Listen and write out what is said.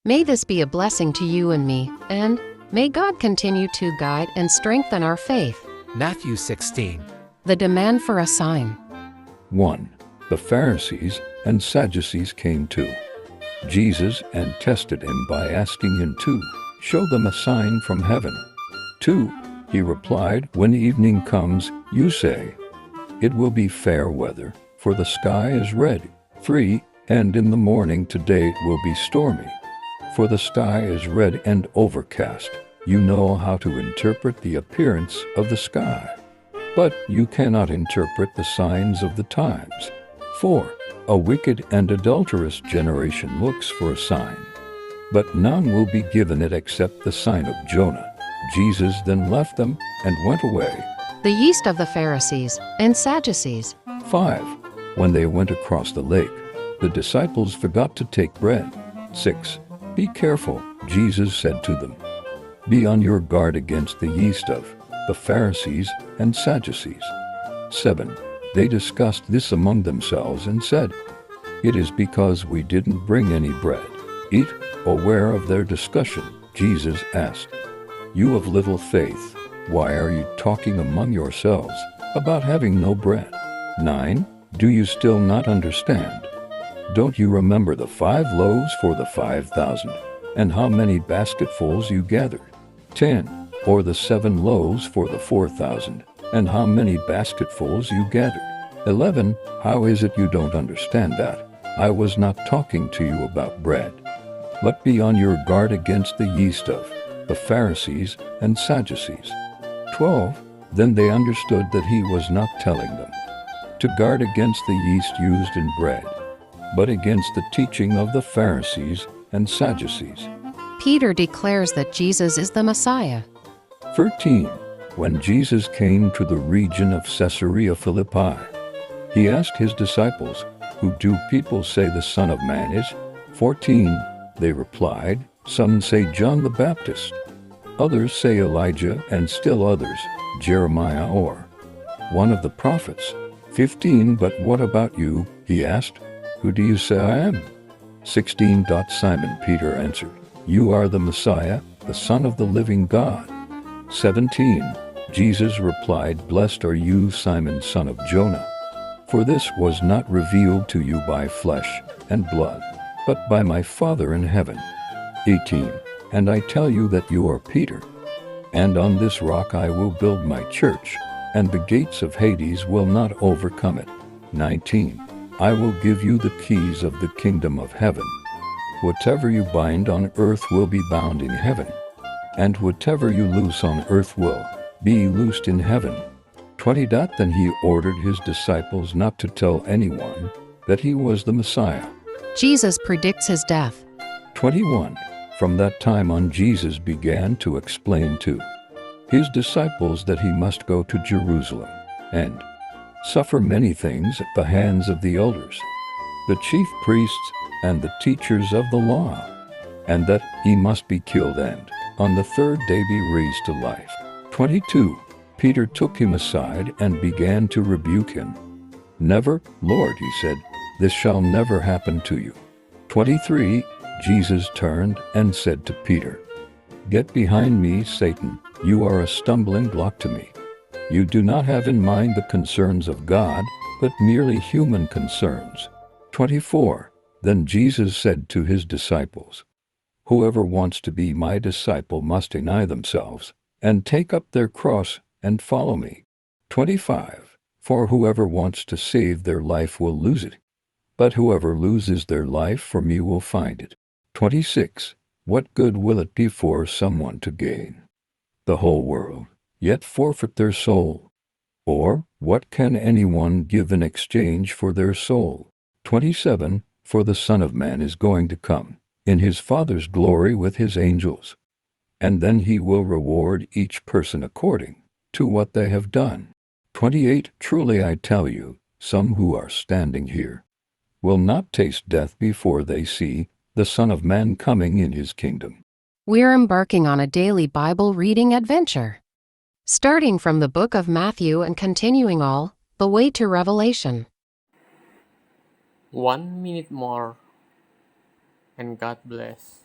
May this be a blessing to you and me, and may God continue to guide and strengthen our faith. Matthew 16. The demand for a sign. 1. The Pharisees and Sadducees came to Jesus and tested him by asking him to show them a sign from heaven. 2. He replied, when evening comes, you say, it will be fair weather, for the sky is red. 3. And in the morning today it will be stormy, for the sky is red and overcast. You know how to interpret the appearance of the sky, but you cannot interpret the signs of the times. 4. A wicked and adulterous generation looks for a sign, but none will be given it except the sign of Jonah. Jesus then left them and went away. The yeast of the Pharisees and Sadducees. 5. When they went across the lake, the disciples forgot to take bread. 6. Be careful, Jesus said to them. Be on your guard against the yeast of the Pharisees and Sadducees. 7. They discussed this among themselves and said, it is because we didn't bring any bread. Eat. Aware of their discussion, Jesus asked, you of little faith, why are you talking among yourselves about having no bread? 9. Do you still not understand? Don't you remember the 5 loaves for the 5,000, and how many basketfuls you gathered? 10. Or the 7 loaves for the 4,000, and how many basketfuls you gathered? 11. How is it you don't understand that? I was not talking to you about bread. But be on your guard against the yeast of the Pharisees and Sadducees. 12. Then they understood that he was not telling them to guard against the yeast used in bread, but against the teaching of the Pharisees and Sadducees. Peter declares that Jesus is the Messiah. 13. When Jesus came to the region of Caesarea Philippi, he asked his disciples, who do people say the Son of Man is? 14. They replied, some say John the Baptist, others say Elijah, and still others, Jeremiah or one of the prophets. 15. But what about you? He asked. Who do you say I am? 16. Simon Peter answered, you are the Messiah, the Son of the living God. 17. Jesus replied, blessed are you, Simon, son of Jonah, for this was not revealed to you by flesh and blood, but by my Father in heaven. 18. And I tell you that you are Peter, and on this rock I will build my church, and the gates of Hades will not overcome it. 19. I will give you the keys of the kingdom of heaven. Whatever you bind on earth will be bound in heaven, and whatever you loose on earth will be loosed in heaven. 20. Then he ordered his disciples not to tell anyone that he was the Messiah. Jesus predicts his death. 21. From that time on, Jesus began to explain to his disciples that he must go to Jerusalem and suffer many things at the hands of the elders, the chief priests, and the teachers of the law, and that he must be killed and on the 3rd day be raised to life. 22. Peter took him aside and began to rebuke him. Never, Lord, he said, this shall never happen to you. 23. Jesus turned and said to Peter, get behind me, Satan, you are a stumbling block to me. You do not have in mind the concerns of God, but merely human concerns. 24. Then Jesus said to his disciples, whoever wants to be my disciple must deny themselves, and take up their cross and follow me. 25. For whoever wants to save their life will lose it, but whoever loses their life for me will find it. 26. What good will it be for someone to gain the whole world, yet forfeit their soul? Or what can anyone give in exchange for their soul? 27. For the Son of Man is going to come in his Father's glory with his angels, and then he will reward each person according to what they have done. 28. Truly I tell you, some who are standing here will not taste death before they see the Son of Man coming in his kingdom. We're embarking on a daily Bible reading adventure, starting from the book of Matthew and continuing all the way to Revelation. 1 minute more, and God bless.